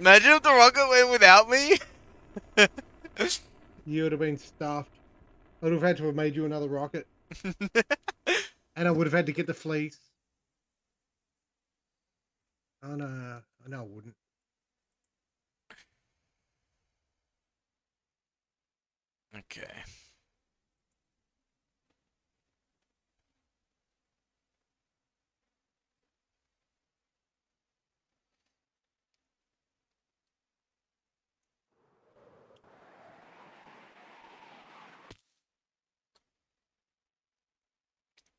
Imagine if the rocket went without me. You would have been stuffed. I would have had to have made you another rocket. And I would have had to get the fleece. Oh no, no, I wouldn't. Okay.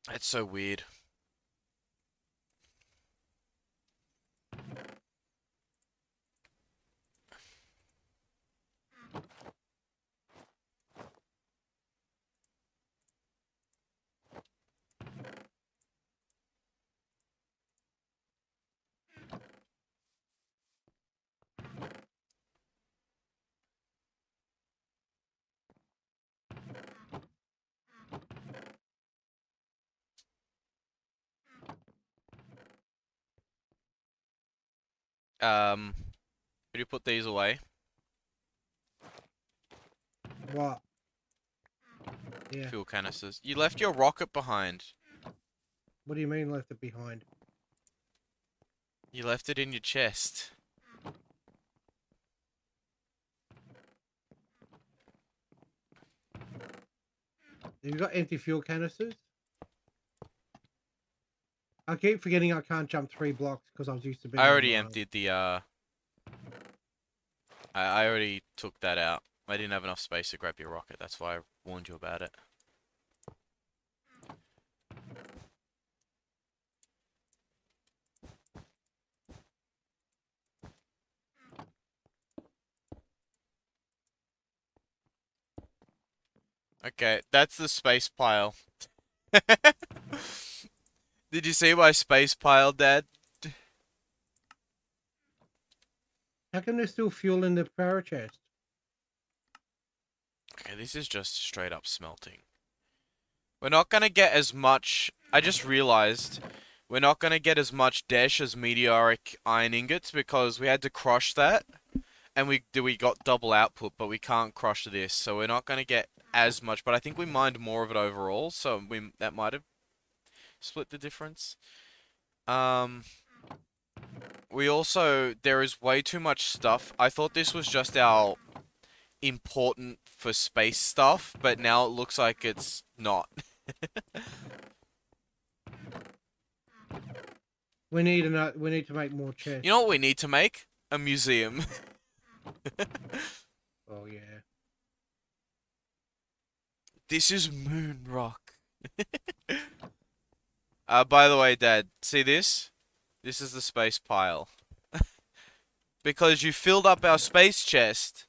That's so weird. Could you put these away? What? Yeah. Fuel canisters. You left your rocket behind. What do you mean left it behind? You left it in your chest. Have you got empty fuel canisters? I keep forgetting I can't jump 3 blocks because I was used to I being on already emptied the, I already took that out. I didn't have enough space to grab your rocket. That's why I warned you about it. Okay, that's the space pile. Did you see my space pile, Dad? How come there's still fuel in the power chest? Okay, this is just straight up smelting. We're not gonna get as much. I just realized we're not gonna get as much dash as meteoric iron ingots because we had to crush that, and we got double output, but we can't crush this, so we're not gonna get as much. But I think we mined more of it overall, so that might have split the difference. Um, we also there is way too much stuff. I thought this was just our important for space stuff, but now it looks like it's not. We need to make more You know chests. what we need to make? A museum. Oh yeah. This is moon rock. By the way, Dad, see this? This is the space pile. Because you filled up our space chest,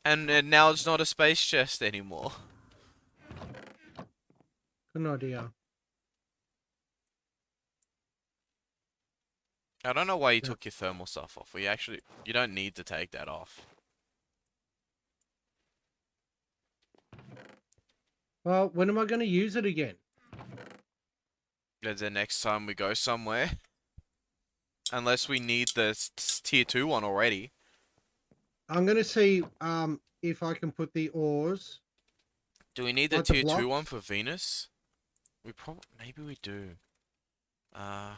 and now it's not a space chest anymore. Good idea. I don't know why you Yeah. took your thermal stuff off. You don't need to take that off. Well, when am I going to use it again? The next time we go somewhere. Unless we need the tier 2 one already. I'm going to see if I can put the ores, Do we need the like the tier 2 one blocks. for Venus? Maybe we do. Uh,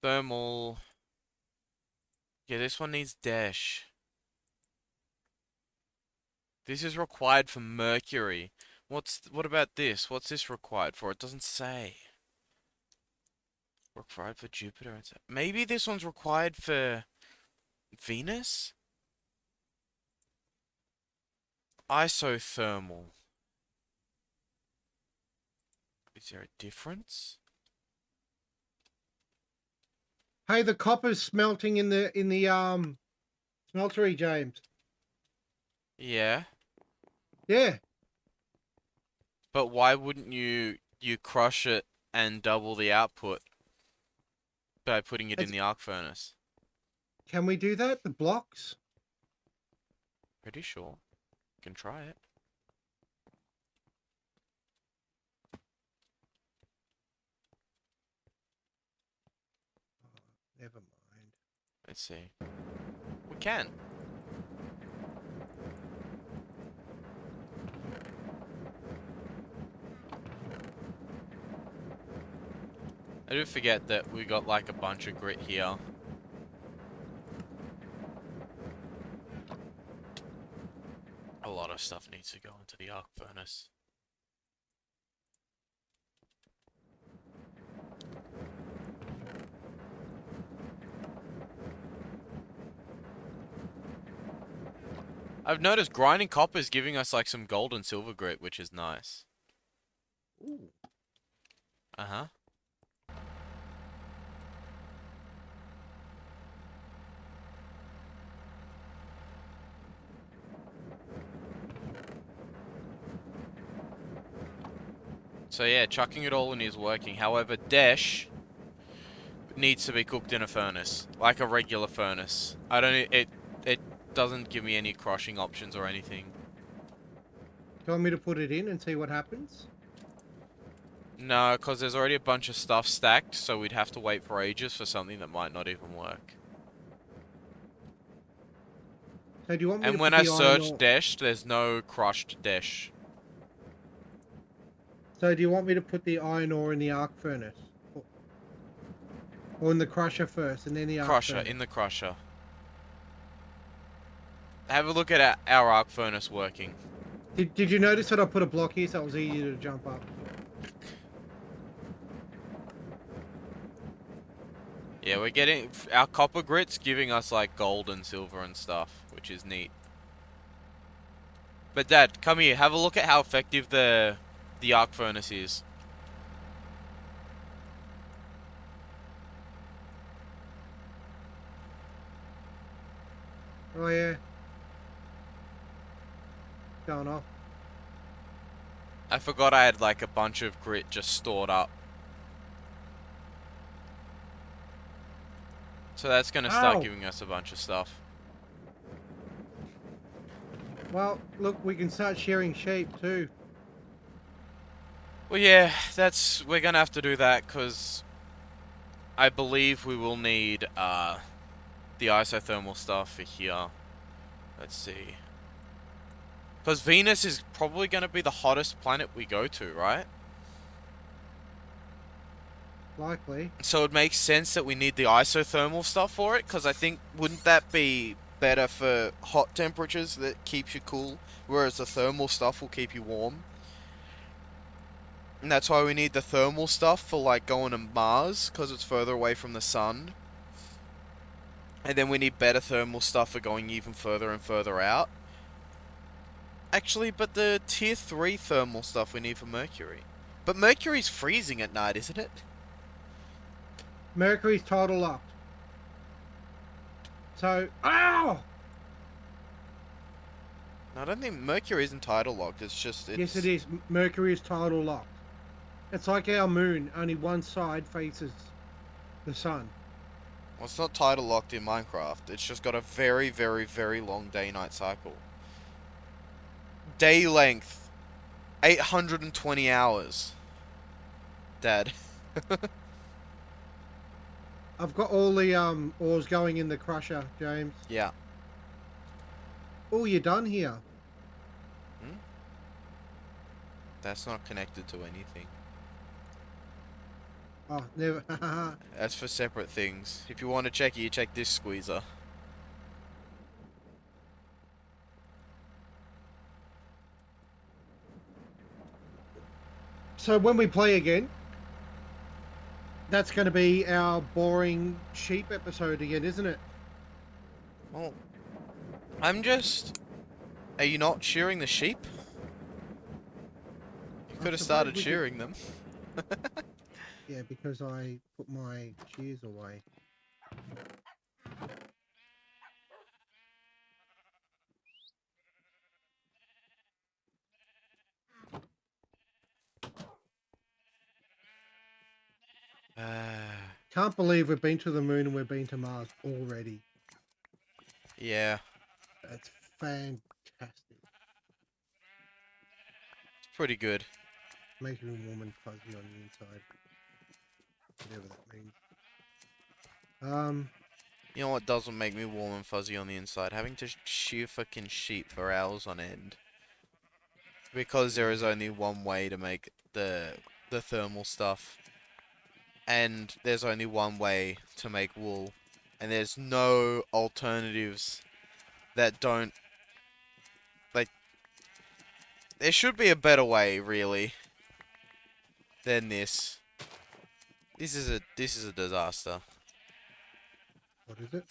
Thermal. Yeah, this one needs dash. This is required for Mercury. What about this? What's this required for? It doesn't say. Required for Jupiter. Maybe this one's required for Venus? Isothermal. Is there a difference? Hey, the copper's smelting in the smeltery, James. Yeah. Yeah. But why wouldn't you crush it and double the output by putting it in It's, the arc furnace? can we do that? The blocks? Pretty sure. Can try it. Never mind. Let's see. We Can. I do forget that we got like a bunch of grit here. A lot of stuff needs to go into the arc furnace. I've noticed grinding copper is giving us like some gold and silver grit, which is nice. Ooh. Uh-huh. So yeah, chucking it all in is working. However, Desh needs to be cooked in a furnace, like a regular furnace. I don't. It doesn't give me any crushing options or anything. Do you want me to put it in and see what happens? No, because there's already a bunch of stuff stacked, so we'd have to wait for ages for something that might not even work. So do you want me to And when put I the iron search ore? Desh, there's no crushed Desh. So do you want me to put the iron ore in the arc furnace? Or in the crusher first and then the arc Crusher, furnace? in the crusher. Have a look at our arc furnace working. Did you notice that I put a block here so it was easier to jump up? Yeah, we're getting... Our copper grit's giving us, like, gold and silver and stuff, which is neat. But, Dad, come here. Have a look at how effective the arc furnace is. Oh yeah. Going off. I forgot I had, like, a bunch of grit just stored up. So that's gonna start Ow! giving us a bunch of stuff. Well, look, we can start shearing sheep too. Well, yeah, we're gonna have to do that, because I believe we will need, the isothermal stuff for here. Let's see. Because Venus is probably gonna be the hottest planet we go to, right? Likely. So it makes sense that we need the isothermal stuff for it, because I think, wouldn't that be better for hot temperatures that keeps you cool, whereas the thermal stuff will keep you warm? And that's why we need the thermal stuff for, like, going to Mars, because it's further away from the sun. And then we need better thermal stuff for going even further and further out. Actually, but the tier 3 thermal stuff we need for Mercury. But Mercury's freezing at night, isn't it? Mercury's tidal locked. So, ow! I don't think Mercury isn't tidal locked. It's just Yes, it is. Mercury is tidal locked. It's like our moon. Only one side faces the sun. Well, it's not tidal locked in Minecraft. It's just got a very, very, very long day-night cycle. Day length, 820 hours. Dad. I've got all the ores going in the crusher, James. Yeah. Oh, you're done here. That's not connected to anything. Oh, never. That's for separate things. If you want to check it, you check this squeezer. So when we play again, that's going to be our boring sheep episode again, isn't it? Well, I'm just... Are you not shearing the sheep? You could have started shearing them. Yeah, because I put my shears away. Can't believe we've been to the moon and we've been to Mars already. Yeah. That's fantastic. It's pretty good. Making me warm and fuzzy on the inside. Whatever that means. You know what doesn't make me warm and fuzzy on the inside? Having to shear fucking sheep for hours on end. Because there is only one way to make the thermal stuff. And there's only one way to make wool. And there's no alternatives that don't... Like, there should be a better way, really, than this. This is a disaster. What is it?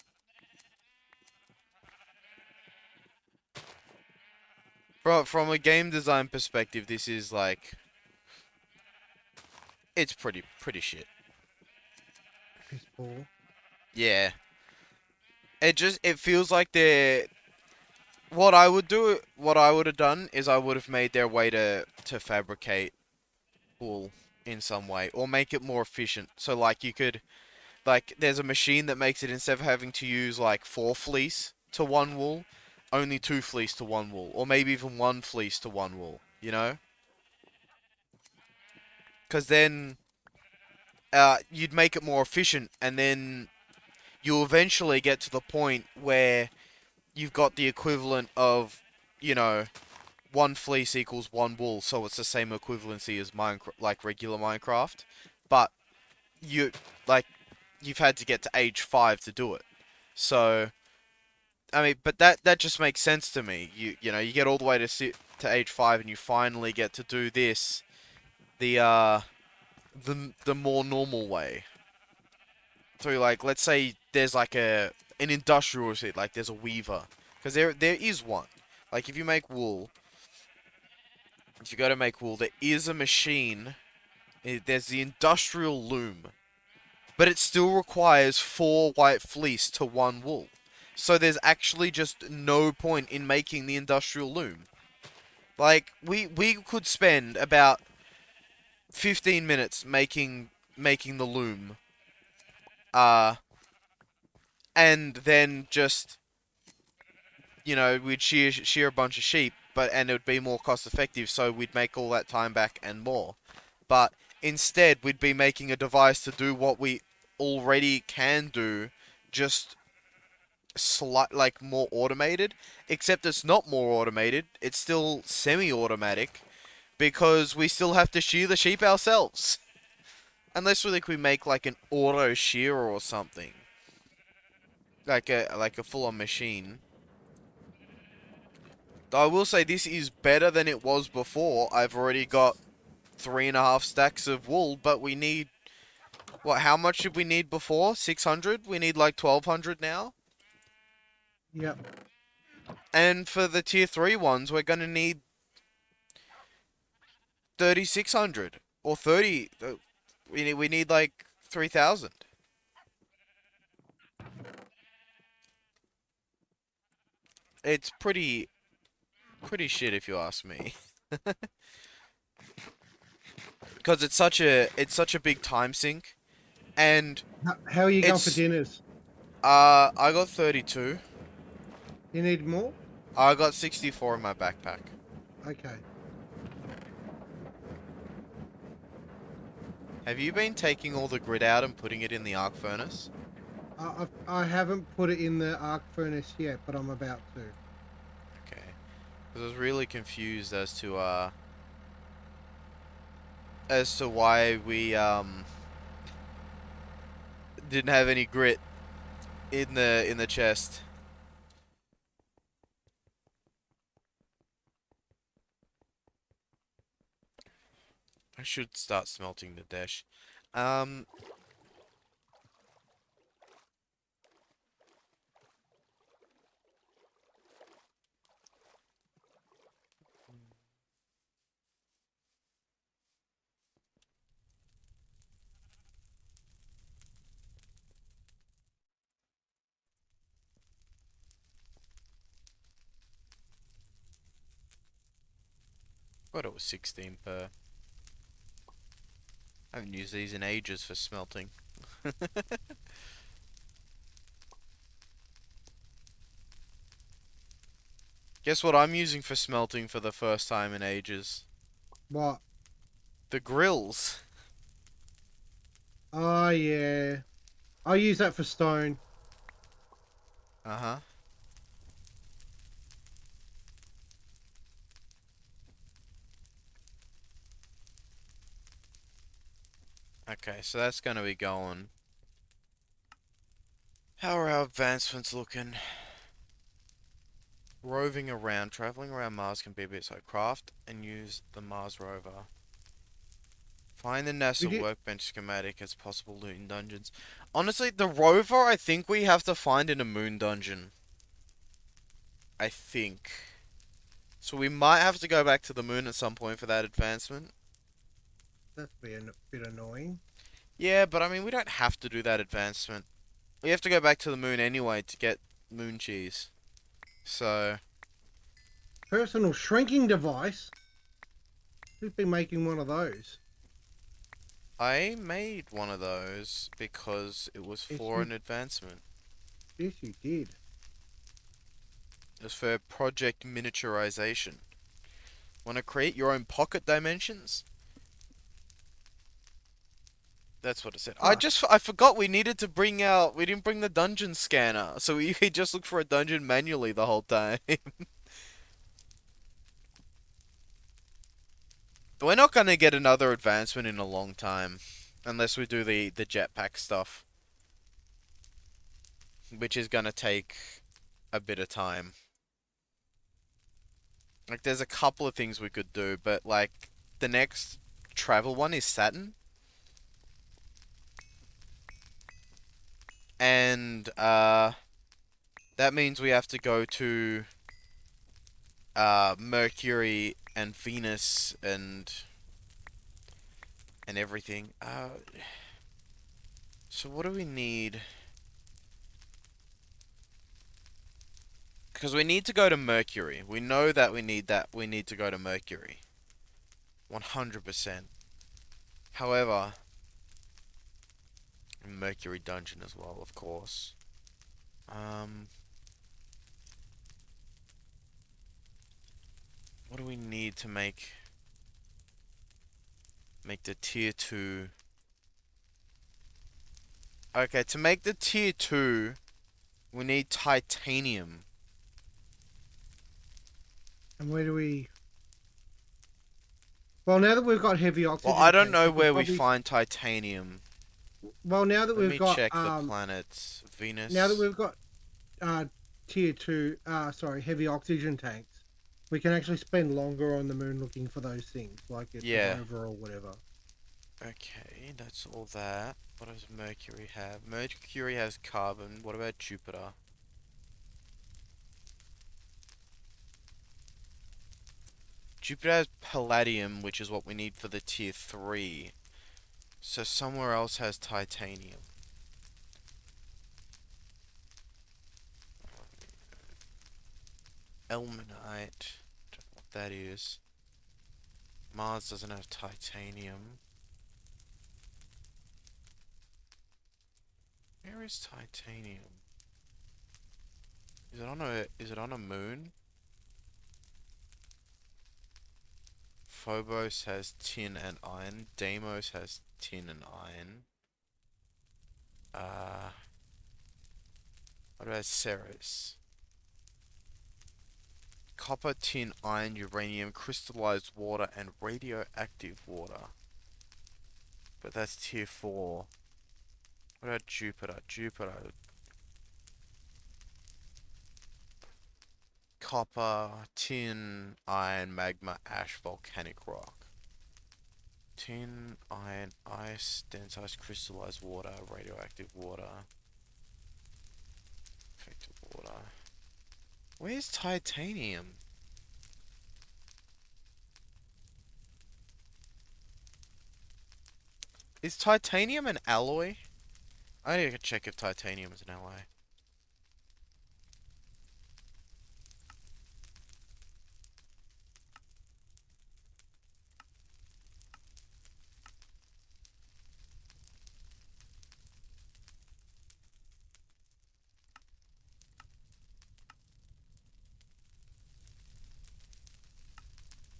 From a game design perspective, this is like... It's pretty shit. Piss poor. Yeah. It feels like they're... What I would have done is I would have made their way to fabricate wool in some way, or make it more efficient. So like you could, like there's a machine that makes it, instead of having to use like 4 fleece to 1 wool, only 2 fleece to 1 wool, or maybe even 1 fleece to 1 wool. You know, because then you'd make it more efficient, and then you'll eventually get to the point where you've got the equivalent of, you know, 1 fleece equals 1 wool, so it's the same equivalency as like regular Minecraft, but you like you've had to get to age 5 to do it. So I mean, but that just makes sense to me. You know, you get all the way to age 5 and you finally get to do this the the more normal way. So like, let's say there's like an industrial seed, like there's a weaver, because there is one. Like if you make wool, if you go to make wool, there is a machine. There's the industrial loom, but it still requires 4 white fleece to 1 wool. So there's actually just no point in making the industrial loom. Like we could spend about 15 minutes making the loom, uh, and then just, you know, we'd shear a bunch of sheep, and it would be more cost effective, so we'd make all that time back and more. But instead, we'd be making a device to do what we already can do, just like more automated. Except it's not more automated; it's still semi-automatic, because we still have to shear the sheep ourselves. Unless we make like an auto shearer or something, like a full-on machine. I will say this is better than it was before. I've already got 3.5 stacks of wool, but we need... What, how much did we need before? 600? We need like 1,200 now? Yep. And for the tier 3 ones, we're gonna need 3,600. Or 30... we need like 3,000. It's pretty shit if you ask me. Because it's such a big time sink. And How are you going for it's... dinners? I got 32. You need more? I got 64 in my backpack. Okay. Have you been taking all the grit out and putting it in the arc furnace? I haven't put it in the arc furnace yet, but I'm about to. Okay. Because I was really confused as to why we didn't have any grit in the chest. I should start smelting the dash. Um thought it was 16 per. I haven't used these in ages for smelting. Guess what I'm using for smelting for the first time in ages? What? The grills. Oh, yeah. I use that for stone. Uh-huh. Okay, so that's gonna be going. How are our advancements looking? Roving around, traveling around Mars can be a bit so craft and use the Mars rover. Find the We NASA get workbench schematic as possible loot in dungeons. Honestly, the rover I think we have to find in a moon dungeon. I think. So we might have to go back to the moon at some point for that advancement. that's a bit annoying. Yeah, but I mean, we don't have to do that advancement. We have to go back to the moon anyway to get moon cheese. So, Personal shrinking device. Who's been making one of those? I made one of those because it was Yes, for you an advancement. yes you did. It was for project miniaturization. Want to create your own pocket dimensions? That's what it said. Ah, I forgot we needed to bring out, we didn't bring the dungeon scanner, so we just looked for a dungeon manually the whole time. We're not gonna get another advancement in a long time, unless we do the jetpack stuff, which is gonna take a bit of time. Like, there's a couple of things we could do, but like, the next travel one is Saturn, and that means we have to go to Mercury and Venus and everything. So what do we need? Because we need to go to Mercury. We know that we need that. We need to go to Mercury. 100%. However, Mercury dungeon as well, of course. Um, what do we need to make the tier 2? Okay, to make the tier 2, we need titanium. and where do we? Well, now that we've got heavy Well, I oxygen don't tanks, know we could where we probably. find titanium. Well, Let me check the planets. now that Venus. we've got uh tier two, sorry, heavy oxygen tanks, we can actually spend longer on the moon looking for those things, like at the Yeah. rover or whatever. Okay, that's all that. What does Mercury have? Mercury has carbon. What about Jupiter? Jupiter has palladium, which is what we need for the tier 3. So somewhere else has titanium. Ilmenite. Don't know what that is. Mars doesn't have titanium. Where is titanium? Is it on a moon? Phobos has tin and iron. Deimos has tin and iron. Uh, what about Ceres? Copper, tin, iron, uranium, crystallized water, and radioactive water. But that's tier 4. What about Jupiter? Jupiter. Copper, tin, iron, magma, ash, volcanic rock. Tin, iron, ice, dense ice, crystallized water, radioactive water, effective water. Where's titanium? Is titanium an alloy? I need to check if titanium is an alloy.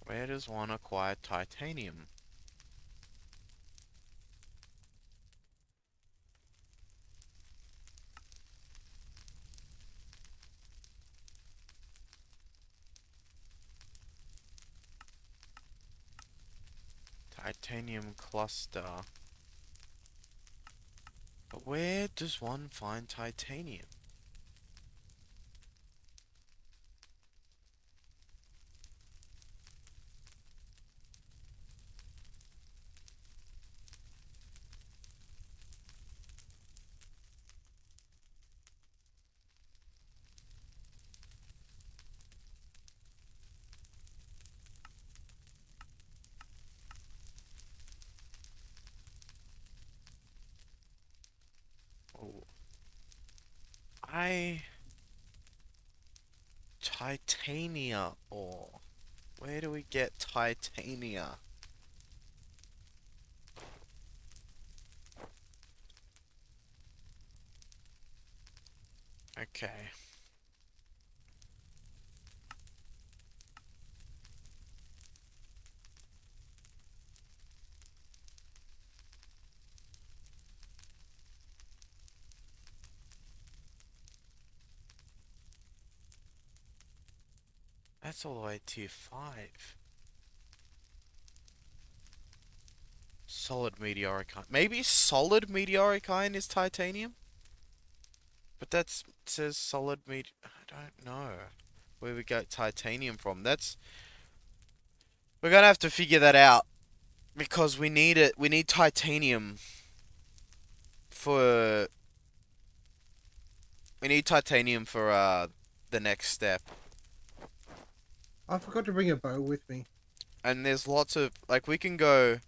Where does one acquire titanium? Titanium cluster. But where does one find titanium? Oh, titania ore. Where do we get titania? Okay. That's all the way tier 5. Solid meteoric iron. Maybe solid meteoric iron is titanium? But that says solid I don't know where we get titanium from. We're gonna have to figure that out because we need it. We need titanium for. We need titanium for the next step. I forgot to bring a bow with me. And there's lots of like we can go.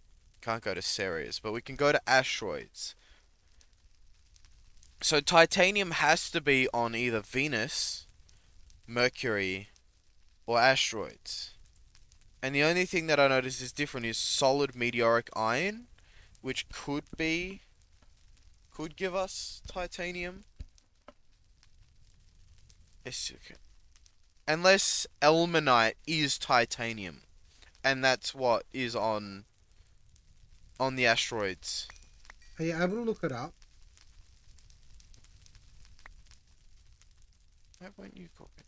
Can't go to Ceres, but we can go to asteroids. So titanium has to be on either Venus, Mercury, or asteroids. And the only thing that I notice is different is solid meteoric iron, which could give us titanium. Unless ilmenite is titanium, and that's what is on the asteroids. Are you able to look it up? Why won't you copy?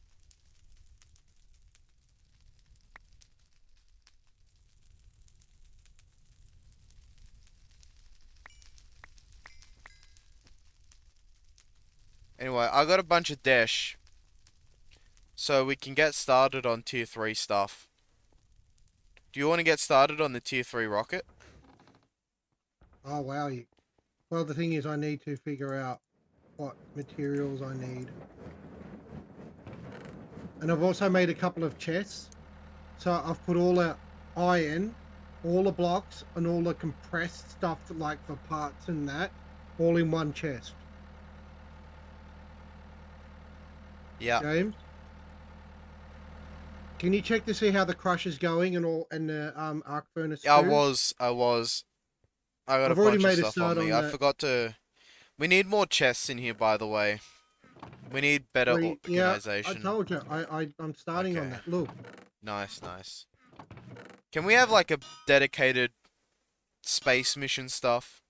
Anyway, I got a bunch of dash, so we can get started on tier 3 stuff. Do you want to get started on the tier 3 rocket? Oh wow, well the thing is I need to figure out what materials I need. And I've also made a couple of chests. So I've put all the iron, all the blocks, and all the compressed stuff like for parts and that, all in one chest. Yeah. James, can you check to see how the crush is going and all, and the arc furnace I too? was. I got a I've already bunch of made a stuff on start me. on I the forgot to. We need more chests in here, by the way. We need better three. Yeah, I organization. told you. I'm starting on Okay. that. Look. Nice, nice. Can we have like a dedicated space mission stuff?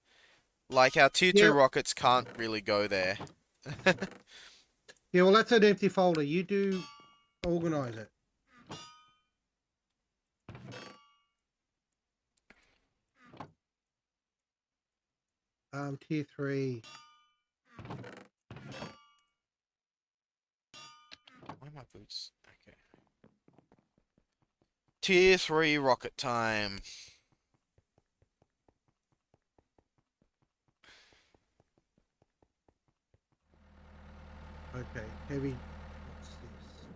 Like our tier 2 Yeah. rockets can't really go there. Yeah. Well, that's an empty folder. You do organize it. Tier 3. Why are my boots? Okay. Tier 3 rocket time. Okay. Heavy. What's this?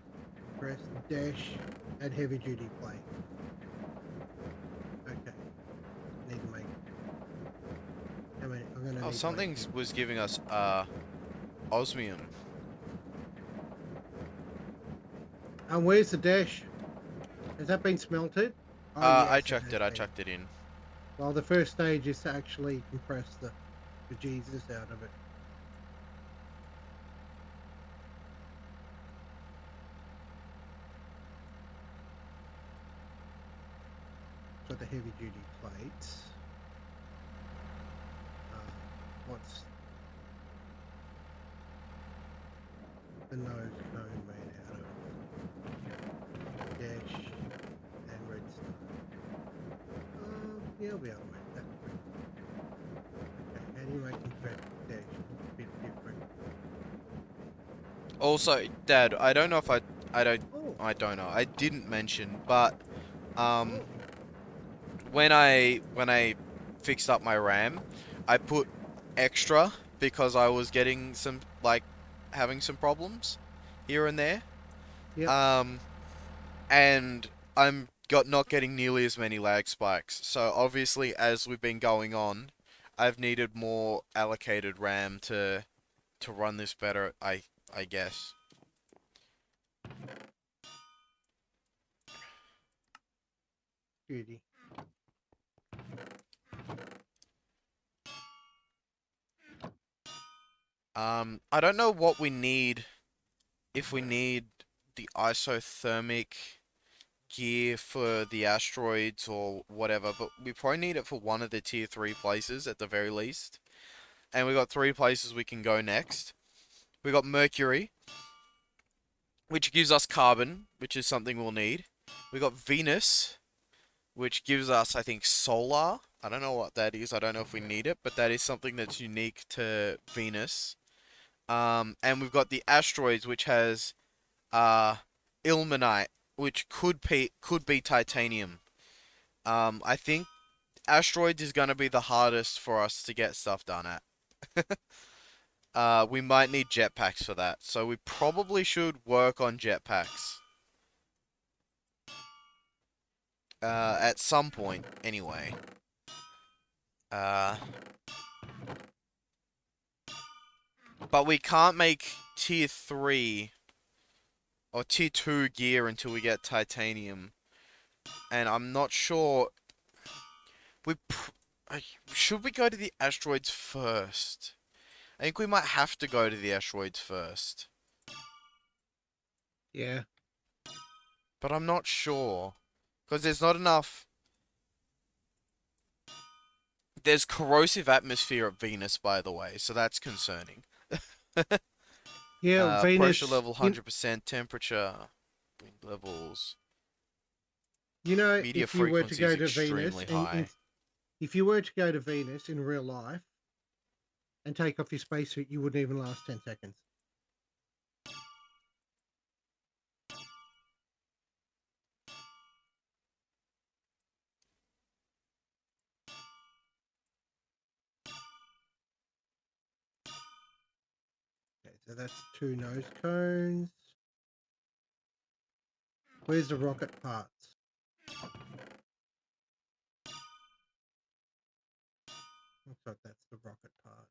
Press dash and heavy duty plate. Okay. Need to make. How many? I'm gonna Oh, need to something make. was giving us osmium. And where's the dash? Has that been smelted? Oh yes, I it chucked has it. I been. chucked it in. Well, the first stage is to actually compress the Jesus out of it. So the heavy duty plates. What's the nose cone made out of? Dash and redstone. Yeah, They'll be able to make that quick. Okay, how do you make compressed dash? It's a bit different. Also, Dad, I don't know if I don't, Oh, I don't know. I didn't mention, but um, oh, when I fixed up my RAM, I put extra because I was getting some like having some problems here and there. yep. Um, and I'm got not getting nearly as many lag spikes. So obviously, as we've been going on, I've needed more allocated RAM to run this better. I guess. Beauty. I don't know what we need if we need the isothermic gear for the asteroids or whatever, but we probably need it for one of the tier 3 places at the very least. And we got 3 places we can go next. We got Mercury, which gives us carbon, which is something we'll need. We got Venus, which gives us, I think, solar. I don't know what that is. I don't know if we need it, but that is something that's unique to Venus. And we've got the asteroids, which has ilmenite, which could be titanium. I think asteroids is gonna be the hardest for us to get stuff done at. We might need jetpacks for that, so we probably should work on jetpacks. At some point, anyway. Uh, but we can't make tier 3 or tier 2 gear until we get titanium. And I'm not sure. We should we go to the asteroids first? I think we might have to go to the asteroids first. Yeah. But I'm not sure. Because there's not enough. There's corrosive atmosphere at Venus, by the way, so that's concerning. Yeah, Pressure Venus. level 100%, temperature, wind levels, media If you were to frequency is go to Venus, extremely and high. if you were to go to Venus in real life and take off your spacesuit, you wouldn't even last 10 seconds. Okay, so that's 2 nose cones. Where's the rocket parts? Looks like that's the rocket parts.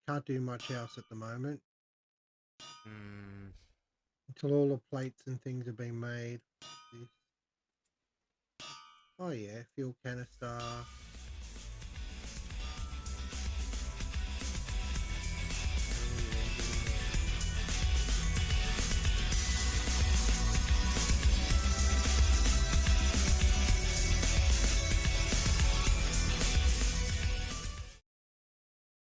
Can't do much else at the moment Hmm. until all the plates and things have been made. This. Oh yeah, fuel canister.